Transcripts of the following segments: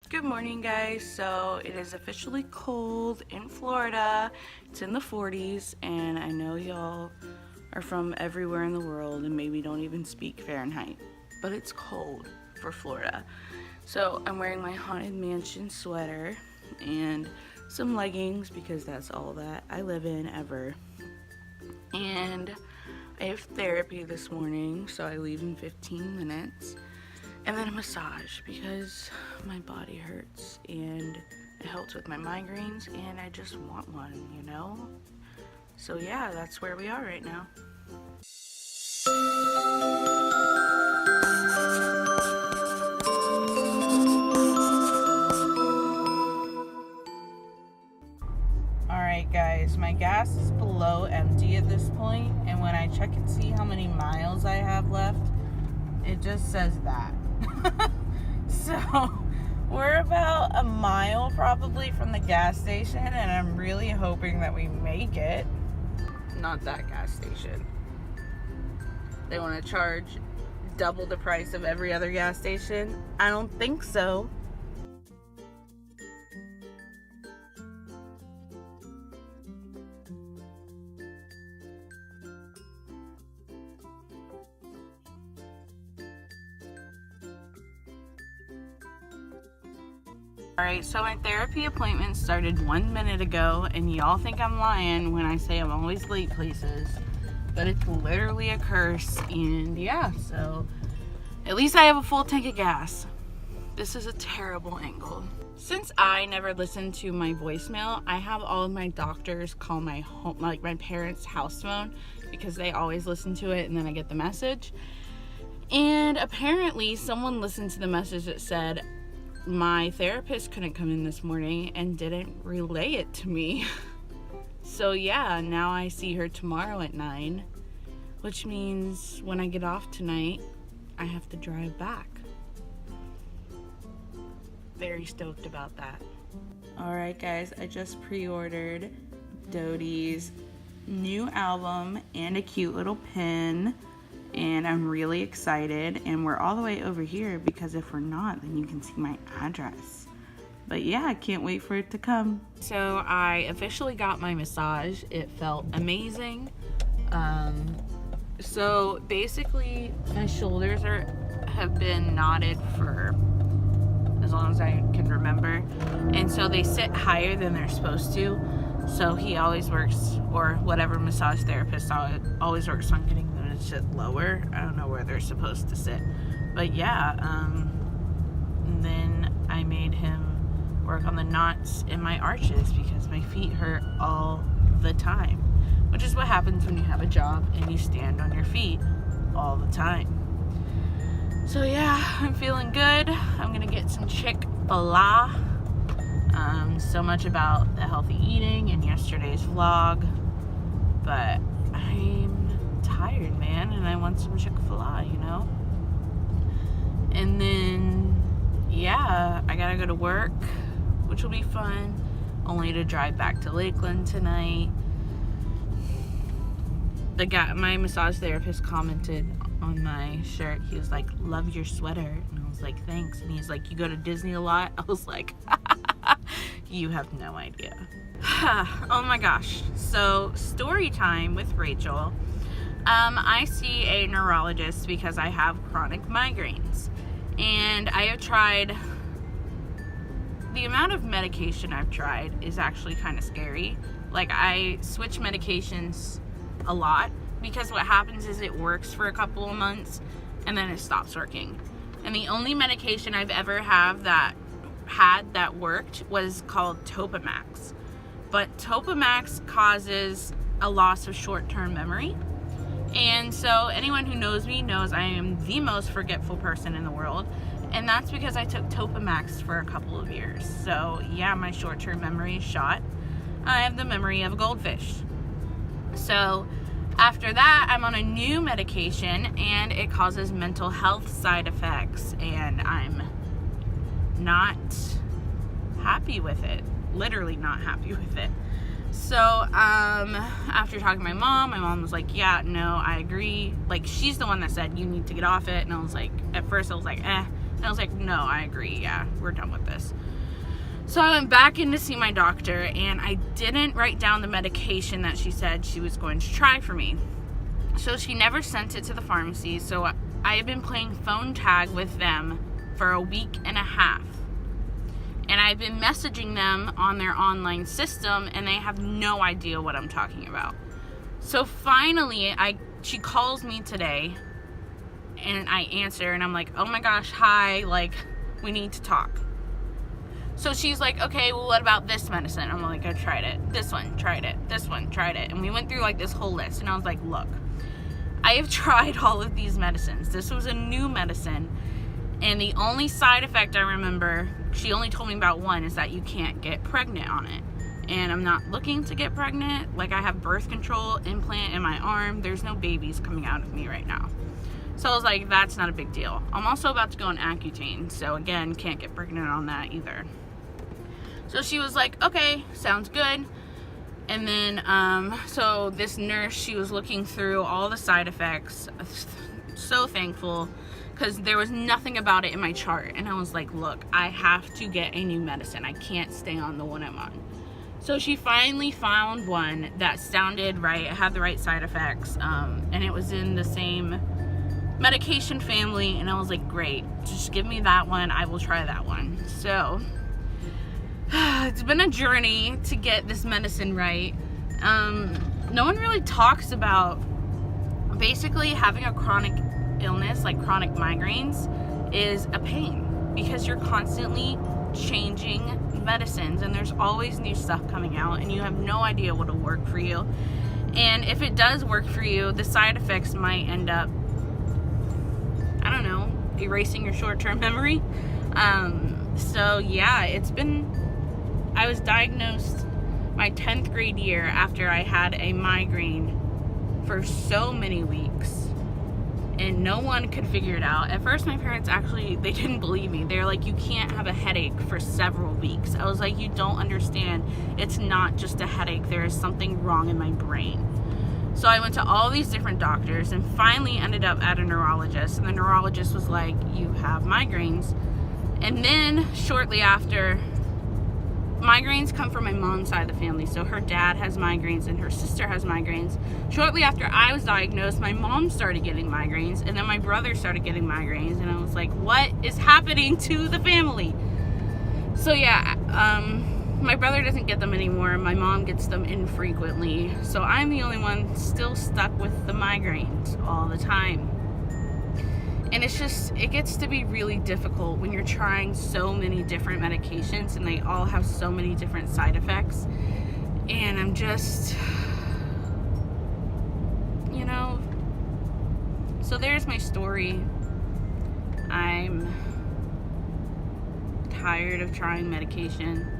Good morning, guys. So it is officially cold in Florida. It's in the 40s, and I know y'all are from everywhere in the world and maybe don't even speak Fahrenheit, but it's cold for Florida. So I'm wearing my Haunted Mansion sweater and some leggings because that's all that I live in ever. And I have therapy this morning, so I leave in 15 minutes. And then a massage because my body hurts and it helps with my migraines and I just want one, you know? So yeah, that's where we are right now. Alright guys, my gas is below empty at this point, and when I check and see how many miles I have left, it just says that. So we're about a mile probably from the gas station, and I'm really hoping that we make it. Not that gas station. They want to charge double the price of every other gas station? I don't think so. Alright, so my therapy appointment started 1 minute ago, and y'all think I'm lying when I say I'm always late places, but it's literally a curse. And yeah, so at least I have a full tank of gas. This is a terrible angle. Since I never listen to my voicemail, I have all of my doctors call my home, like my parents' house phone, because they always listen to it and then I get the message. And apparently someone listened to the message that said my therapist couldn't come in this morning and didn't relay it to me. So yeah, now I see her tomorrow at 9, which means when I get off tonight, I have to drive back. Very stoked about that. Alright guys, I just pre-ordered Dodie's new album and a cute little pin. And I'm really excited, and we're all the way over here because if we're not, then you can see my address. But yeah, I can't wait for it to come. So I officially got my massage. It felt amazing. So basically my shoulders have been knotted for as long as I can remember, and so they sit higher than they're supposed to. So he always works, or whatever massage therapist always works on getting them to sit lower. I don't know where they're supposed to sit. But yeah, and then I made him work on the knots in my arches because my feet hurt all the time. Which is what happens when you have a job and you stand on your feet all the time. So yeah, I'm feeling good. I'm gonna get some Chick-fil-A. So much about the healthy eating in yesterday's vlog, but I'm tired, man, and I want some Chick-fil-A, you know? And then, yeah, I gotta go to work, which will be fun, only to drive back to Lakeland tonight. My massage therapist commented on my shirt. He was like, "Love your sweater," and I was like, "Thanks." And he's like, "You go to Disney a lot?" I was like, you have no idea. Oh my gosh. So story time with Rachel. I see a neurologist because I have chronic migraines, and I have tried, the amount of medication I've tried is actually kind of scary. Like, I switch medications a lot because what happens is it works for a couple of months and then it stops working. And the only medication I've ever had that worked was called Topamax. But Topamax causes a loss of short-term memory. And so anyone who knows me knows I am the most forgetful person in the world. And that's because I took Topamax for a couple of years. So yeah, my short-term memory is shot. I have the memory of a goldfish. So after that, I'm on a new medication and it causes mental health side effects, and I'm not happy with it. Literally not happy with it. So after talking to my mom was like, yeah, no, I agree. Like, she's the one that said you need to get off it, and I was like, at first I was like, And I was like, no, I agree. Yeah, we're done with this. So I went back in to see my doctor, and I didn't write down the medication that she said she was going to try for me. So she never sent it to the pharmacy. So I have been playing phone tag with them for a week and a half. And I've been messaging them on their online system, and they have no idea what I'm talking about. So finally, she calls me today, and I answer, and I'm like, oh my gosh, hi, like, we need to talk. So she's like, okay, well, what about this medicine? I'm like, I tried it. This one, tried it. This one, tried it. And we went through like this whole list, and I was like, look, I have tried all of these medicines. This was a new medicine, and the only side effect I remember, she only told me about one, is that you can't get pregnant on it. And I'm not looking to get pregnant. Like, I have birth control implant in my arm. There's no babies coming out of me right now. So I was like, that's not a big deal. I'm also about to go on Accutane, so again, can't get pregnant on that either. So she was like, okay, sounds good. And then, so this nurse, she was looking through all the side effects. So thankful, because there was nothing about it in my chart. And I was like, look, I have to get a new medicine. I can't stay on the one I'm on. So she finally found one that sounded right. It had the right side effects. And it was in the same medication family. And I was like, great, just give me that one. I will try that one. So it's been a journey to get this medicine right. No one really talks about basically having a chronic illness, like chronic migraines, is a pain, because you're constantly changing medicines, and there's always new stuff coming out, and you have no idea what will work for you. And if it does work for you, the side effects might end up, I don't know, erasing your short-term memory. So yeah, I was diagnosed my 10th grade year after I had a migraine for so many weeks, and no one could figure it out. At first, my parents actually, they didn't believe me. They're like, you can't have a headache for several weeks. I was like, you don't understand. It's not just a headache. There is something wrong in my brain. So I went to all these different doctors and finally ended up at a neurologist. And the neurologist was like, you have migraines. And then shortly after, migraines come from my mom's side of the family. So her dad has migraines and her sister has migraines. Shortly after I was diagnosed, my mom started getting migraines, and then my brother started getting migraines, and I was like, what is happening to the family? So yeah, my brother doesn't get them anymore. My mom gets them infrequently. So I'm the only one still stuck with the migraines all the time. And it's just, it gets to be really difficult when you're trying so many different medications and they all have so many different side effects. And I'm just, you know, so there's my story. I'm tired of trying medication,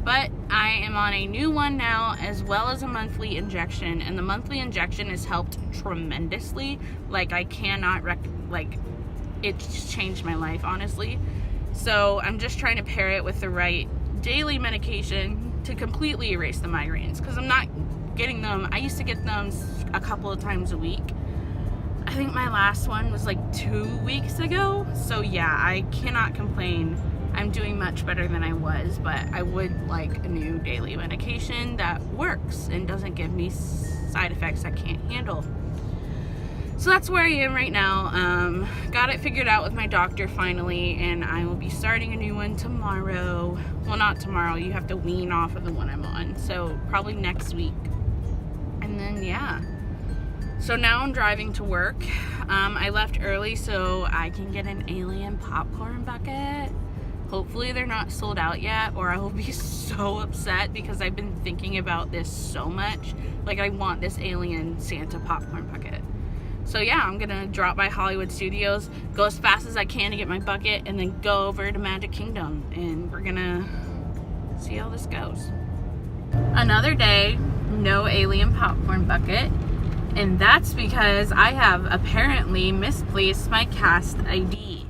but I am on a new one now, as well as a monthly injection, and the monthly injection has helped tremendously. Like, I cannot it's changed my life, honestly. So I'm just trying to pair it with the right daily medication to completely erase the migraines, because I'm not getting them. I used to get them a couple of times a week. I think my last one was like 2 weeks ago. So yeah, I cannot complain. I'm doing much better than I was, but I would like a new daily medication that works and doesn't give me side effects I can't handle. So that's where I am right now. Got it figured out with my doctor finally, and I will be starting a new one tomorrow. Well, not tomorrow. You have to wean off of the one I'm on. So probably next week. And then, yeah. So now I'm driving to work. I left early so I can get an alien popcorn bucket. Hopefully they're not sold out yet, or I will be so upset, because I've been thinking about this so much. Like, I want this alien Santa popcorn bucket. So yeah, I'm gonna drop by Hollywood Studios, go as fast as I can to get my bucket, and then go over to Magic Kingdom, and we're gonna see how this goes. Another day, no alien popcorn bucket, and that's because I have apparently misplaced my cast ID.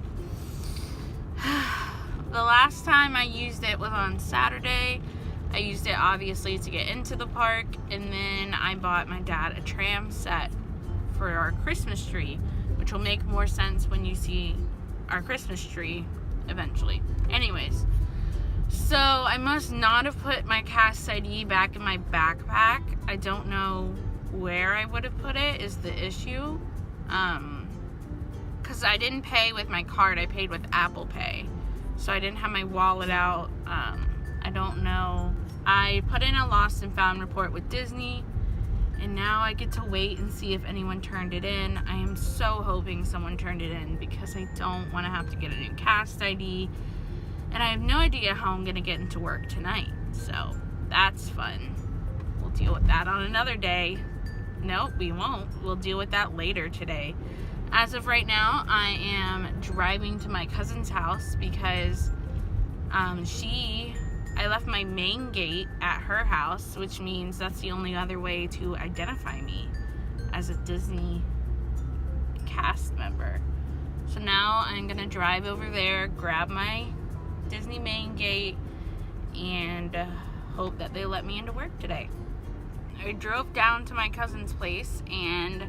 The last time I used it was on Saturday. I used it obviously to get into the park, and then I bought my dad a tram set for our Christmas tree, which will make more sense when you see our Christmas tree eventually. Anyways, so I must not have put my cast ID back in my backpack. I don't know where I would have put it is the issue. Because I didn't pay with my card, I paid with Apple Pay. So I didn't have my wallet out. I don't know. I put in a lost and found report with Disney, and now I get to wait and see if anyone turned it in. I am so hoping someone turned it in because I don't want to have to get a new cast ID, and I have no idea how I'm going to get into work tonight. So that's fun. We'll deal with that on another day. Nope, we won't. We'll deal with that later today. As of right now, I am driving to my cousin's house because I left my main gate at her house, which means that's the only other way to identify me as a Disney cast member. So now I'm gonna drive over there, grab my Disney main gate, and hope that they let me into work today. I drove down to my cousin's place and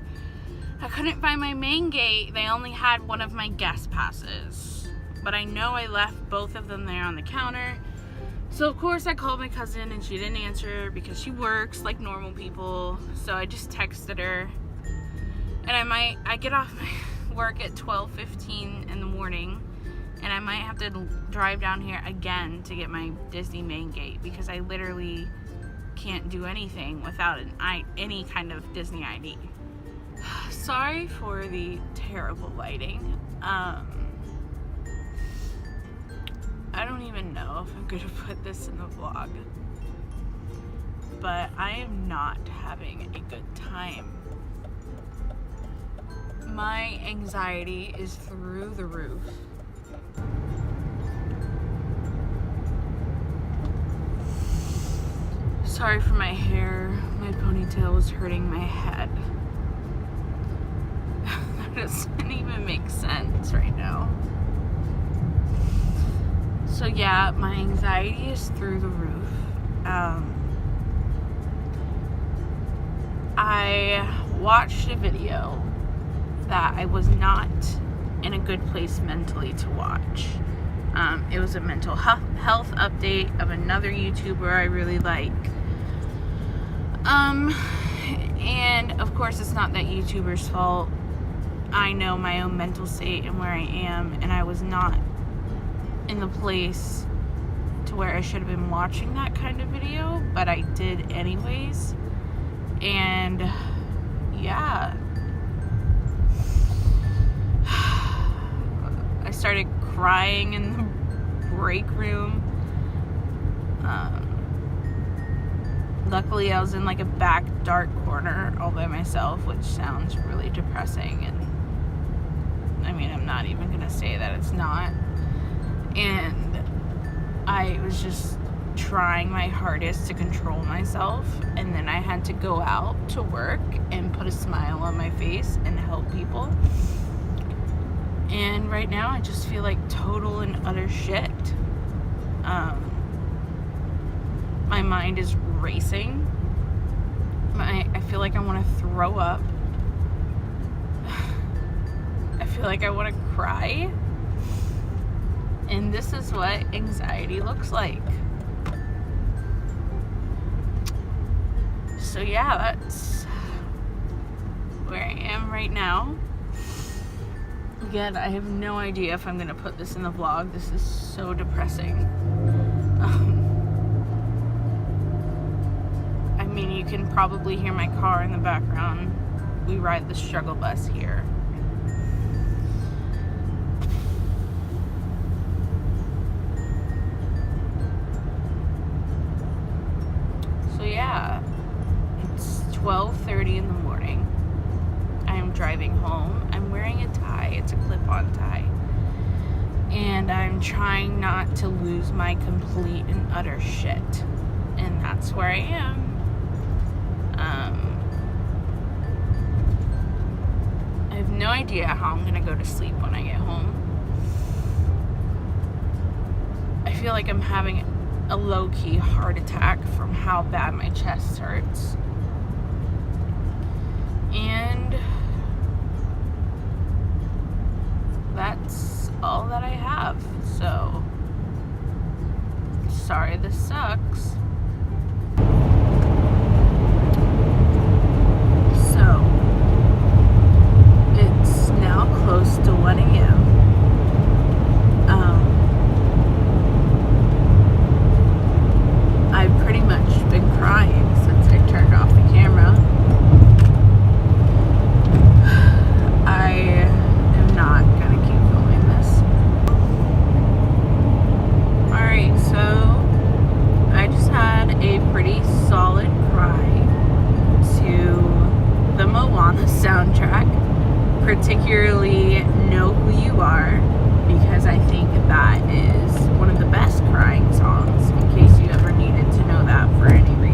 I couldn't find my main gate. They only had one of my guest passes, but I know I left both of them there on the counter. So of course I called my cousin and she didn't answer because she works like normal people. So I just texted her, and I get off my work at 12:15 in the morning, and I might have to drive down here again to get my Disney main gate because I literally can't do anything without any kind of Disney ID. Sorry for the terrible lighting. I don't even know if I'm gonna put this in the vlog, but I am not having a good time. My anxiety is through the roof. Sorry for my hair. My ponytail was hurting my head. That doesn't even make sense right now. So yeah, my anxiety is through the roof. I watched a video that I was not in a good place mentally to watch. It was a mental health update of another YouTuber I really like. And of course it's not that YouTuber's fault. I know my own mental state and where I am, and I was not in the place to where I should have been watching that kind of video, but I did anyways. And yeah, I started crying in the break room. Luckily I was in like a back dark corner all by myself, which sounds really depressing, and I mean, I'm not even gonna say that it's not. And I was just trying my hardest to control myself, and then I had to go out to work and put a smile on my face and help people. And right now I just feel like total and utter shit. My mind is racing. I feel like I want to throw up. I feel like I want to cry. And this is what anxiety looks like. So yeah, that's where I am right now. Again, I have no idea if I'm going to put this in the vlog. This is so depressing. I mean, you can probably hear my car in the background. We ride the struggle bus here. Yeah, it's 12:30 in the morning. I am driving home. I'm wearing a tie. It's a clip-on tie. And I'm trying not to lose my complete and utter shit. And that's where I am. I have no idea how I'm gonna go to sleep when I get home. I feel like I'm having a low-key heart attack from how bad my chest hurts. And that's all that I have. So, sorry this sucks. So, it's now close to 1 a.m. I've pretty much been crying since I turned off the camera. I am not gonna keep filming this. Alright, so I just had a pretty solid cry to the Moana soundtrack, particularly Know Who You Are, because I think that is one of the best crying songs, in case you ever needed to know that for any reason.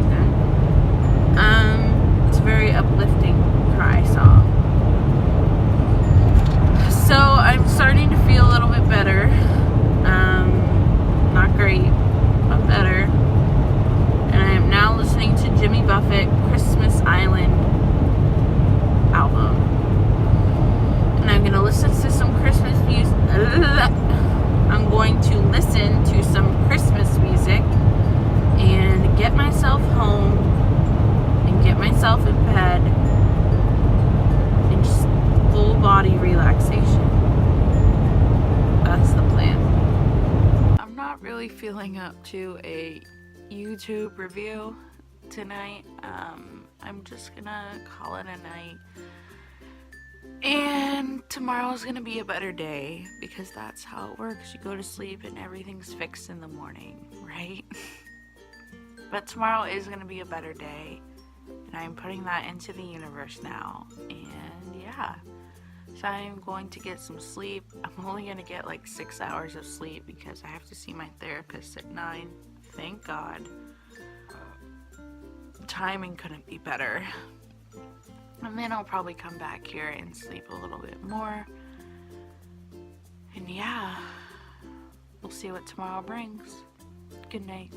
It's a very uplifting cry song. So I'm starting to feel a little bit better. Not great, but better. And I am now listening to Jimmy Buffett Christmas Island album. And I'm going to listen to some Christmas music. I'm going to listen to some Christmas music and get myself home and get myself in bed and just full body relaxation. That's the plan. I'm not really feeling up to a YouTube review tonight. I'm just gonna call it a night. And tomorrow's gonna be a better day, because that's how it works. You go to sleep and everything's fixed in the morning, right? But tomorrow is gonna be a better day, and I'm putting that into the universe now. And yeah, so I'm going to get some sleep. I'm only gonna get like 6 hours of sleep because I have to see my therapist at 9. Thank God. Timing couldn't be better. And then I'll probably come back here and sleep a little bit more. And yeah, we'll see what tomorrow brings. Good night.